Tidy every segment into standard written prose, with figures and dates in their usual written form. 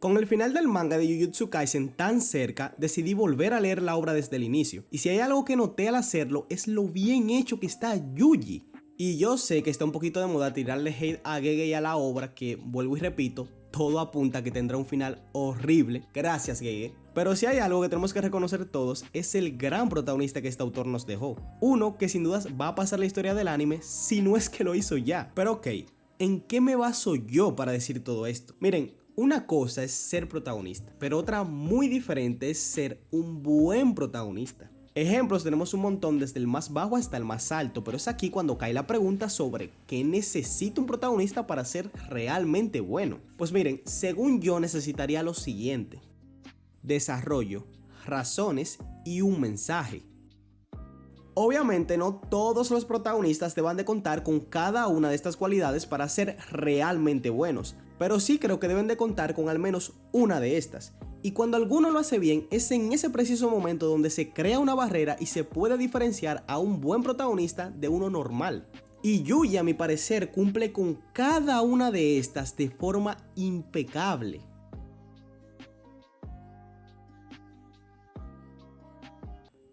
Con el final del manga de Jujutsu Kaisen tan cerca, decidí volver a leer la obra desde el inicio. Y si hay algo que noté al hacerlo, es lo bien hecho que está Yuji. Y yo sé que está un poquito de moda tirarle hate a Gege y a la obra, que vuelvo y repito, todo apunta a que tendrá un final horrible. Gracias, Gege. Pero si hay algo que tenemos que reconocer todos, es el gran protagonista que este autor nos dejó. Uno que sin dudas va a pasar la historia del anime, si no es que lo hizo ya. Pero ok, ¿en qué me baso yo para decir todo esto? Miren, una cosa es ser protagonista, pero otra muy diferente es ser un buen protagonista. Ejemplos tenemos un montón desde el más bajo hasta el más alto, pero es aquí cuando cae la pregunta sobre qué necesita un protagonista para ser realmente bueno. Pues miren, según yo necesitaría lo siguiente: desarrollo, razones y un mensaje. Obviamente no todos los protagonistas deban de contar con cada una de estas cualidades para ser realmente buenos, pero sí creo que deben de contar con al menos una de estas. Y cuando alguno lo hace bien, es en ese preciso momento donde se crea una barrera y se puede diferenciar a un buen protagonista de uno normal. Y Yuji, a mi parecer, cumple con cada una de estas de forma impecable.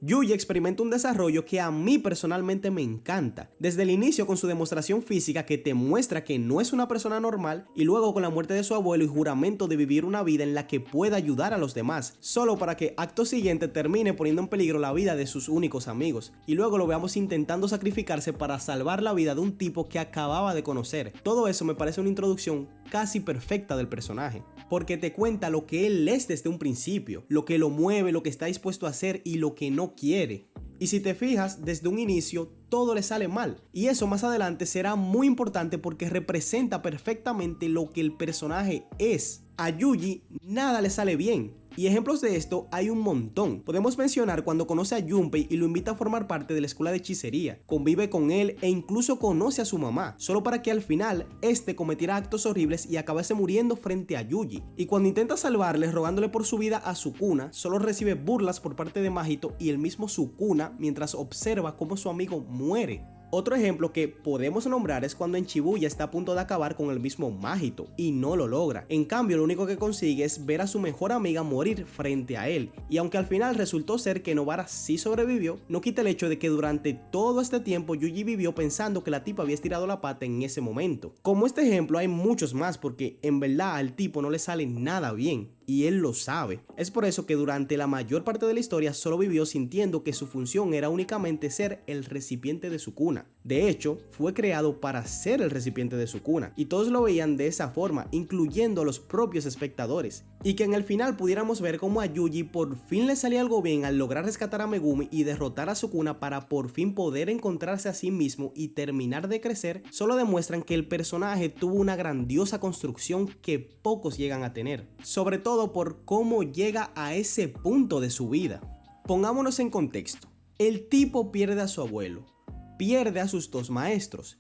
Yuji experimenta un desarrollo que a mí personalmente me encanta, desde el inicio con su demostración física que te muestra que no es una persona normal, y luego con la muerte de su abuelo y juramento de vivir una vida en la que pueda ayudar a los demás, solo para que acto siguiente termine poniendo en peligro la vida de sus únicos amigos, y luego lo veamos intentando sacrificarse para salvar la vida de un tipo que acababa de conocer. Todo eso me parece una introducción casi perfecta del personaje, porque te cuenta lo que él es desde un principio, lo que lo mueve, lo que está dispuesto a hacer y lo que no quiere. Y si te fijas, desde un inicio todo le sale mal, y eso más adelante será muy importante porque representa perfectamente lo que el personaje es. A Yuji nada le sale bien, y ejemplos de esto hay un montón. Podemos mencionar cuando conoce a Junpei y lo invita a formar parte de la escuela de hechicería, convive con él e incluso conoce a su mamá, solo para que al final este cometiera actos horribles y acabase muriendo frente a Yuji. Y cuando intenta salvarle rogándole por su vida a Sukuna, solo recibe burlas por parte de Mahito y el mismo Sukuna mientras observa cómo su amigo muere. Otro ejemplo que podemos nombrar es cuando en Shibuya está a punto de acabar con el mismo Mahito y no lo logra. En cambio, lo único que consigue es ver a su mejor amiga morir frente a él. Y aunque al final resultó ser que Nobara sí sobrevivió, no quita el hecho de que durante todo este tiempo Yuji vivió pensando que la tipa había estirado la pata en ese momento. Como este ejemplo hay muchos más, porque en verdad al tipo no le sale nada bien, y él lo sabe. Es por eso que durante la mayor parte de la historia solo vivió sintiendo que su función era únicamente ser el recipiente de Sukuna. De hecho, fue creado para ser el recipiente de Sukuna, y todos lo veían de esa forma, incluyendo a los propios espectadores. Y que en el final pudiéramos ver cómo a Yuji por fin le salía algo bien al lograr rescatar a Megumi y derrotar a Sukuna para por fin poder encontrarse a sí mismo y terminar de crecer, solo demuestran que el personaje tuvo una grandiosa construcción que pocos llegan a tener, sobre todo por cómo llega a ese punto de su vida. Pongámonos en contexto. El tipo pierde a su abuelo, pierde a sus dos maestros,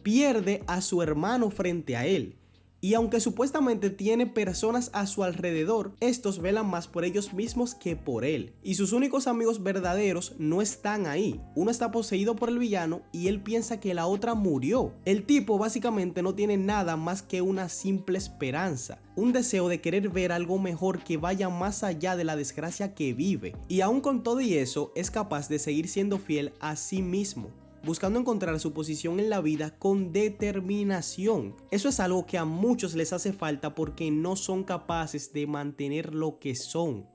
pierde a su hermano frente a él, y aunque supuestamente tiene personas a su alrededor, estos velan más por ellos mismos que por él, y sus únicos amigos verdaderos no están ahí. Uno está poseído por el villano y él piensa que la otra murió. El tipo básicamente no tiene nada más que una simple esperanza, un deseo de querer ver algo mejor que vaya más allá de la desgracia que vive, y aún con todo y eso es capaz de seguir siendo fiel a sí mismo, buscando encontrar su posición en la vida con determinación. Eso es algo que a muchos les hace falta porque no son capaces de mantener lo que son.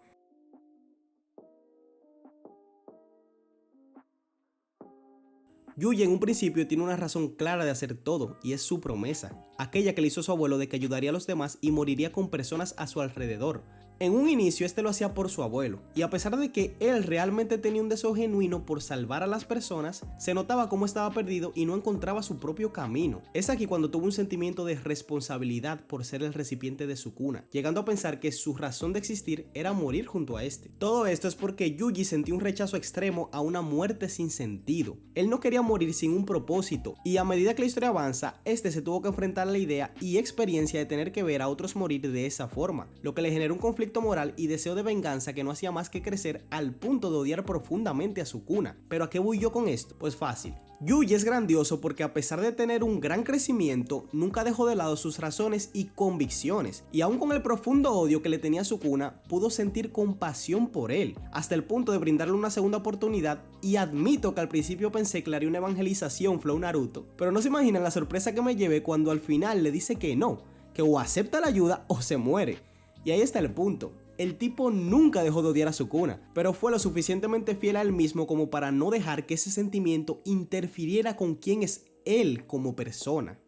Yuji en un principio tiene una razón clara de hacer todo, y es su promesa, aquella que le hizo su abuelo de que ayudaría a los demás y moriría con personas a su alrededor. En un inicio este lo hacía por su abuelo, y a pesar de que él realmente tenía un deseo genuino por salvar a las personas, se notaba cómo estaba perdido y no encontraba su propio camino. Es aquí cuando tuvo un sentimiento de responsabilidad por ser el recipiente de Sukuna, llegando a pensar que su razón de existir era morir junto a este. Todo esto es porque Yuji sentía un rechazo extremo a una muerte sin sentido. Él no quería morir sin un propósito, y a medida que la historia avanza, este se tuvo que enfrentar a la idea y experiencia de tener que ver a otros morir de esa forma, lo que le generó un conflicto moral y deseo de venganza que no hacía más que crecer al punto de odiar profundamente a Sukuna. Pero ¿a qué voy yo con esto? Pues fácil. Yuji es grandioso porque a pesar de tener un gran crecimiento, nunca dejó de lado sus razones y convicciones, y aun con el profundo odio que le tenía a Sukuna, pudo sentir compasión por él, hasta el punto de brindarle una segunda oportunidad, y admito que al principio pensé que le haría una evangelización flow Naruto, pero no se imaginan la sorpresa que me llevé cuando al final le dice que no, que o acepta la ayuda o se muere. Y ahí está el punto. El tipo nunca dejó de odiar a Sukuna, pero fue lo suficientemente fiel a él mismo como para no dejar que ese sentimiento interfiriera con quién es él como persona.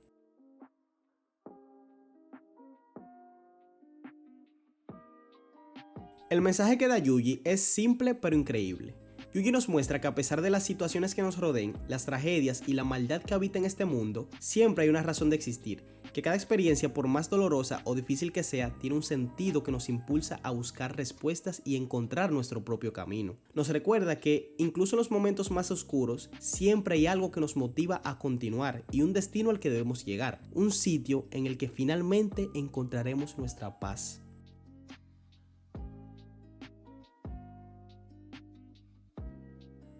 El mensaje que da Yuji es simple pero increíble. Yuji nos muestra que a pesar de las situaciones que nos rodeen, las tragedias y la maldad que habita en este mundo, siempre hay una razón de existir, que cada experiencia, por más dolorosa o difícil que sea, tiene un sentido que nos impulsa a buscar respuestas y encontrar nuestro propio camino. Nos recuerda que, incluso en los momentos más oscuros, siempre hay algo que nos motiva a continuar y un destino al que debemos llegar, un sitio en el que finalmente encontraremos nuestra paz.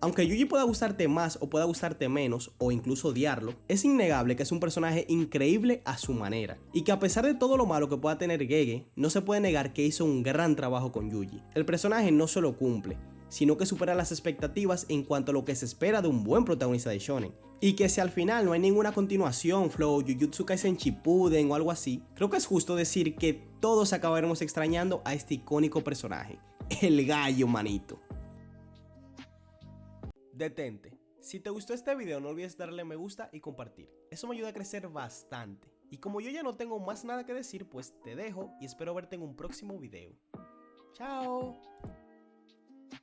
Aunque Yuji pueda gustarte más o pueda gustarte menos o incluso odiarlo, es innegable que es un personaje increíble a su manera, y que a pesar de todo lo malo que pueda tener Gege, no se puede negar que hizo un gran trabajo con Yuji. El personaje no solo cumple, sino que supera las expectativas en cuanto a lo que se espera de un buen protagonista de shonen. Y que si al final no hay ninguna continuación, flow Jujutsu Kaisen Shippuden o algo así, creo que es justo decir que todos acabaremos extrañando a este icónico personaje, el gallo manito. Detente. Si te gustó este video no olvides darle me gusta y compartir. Eso me ayuda a crecer bastante. Y como yo ya no tengo más nada que decir, pues te dejo y espero verte en un próximo video. ¡Chao!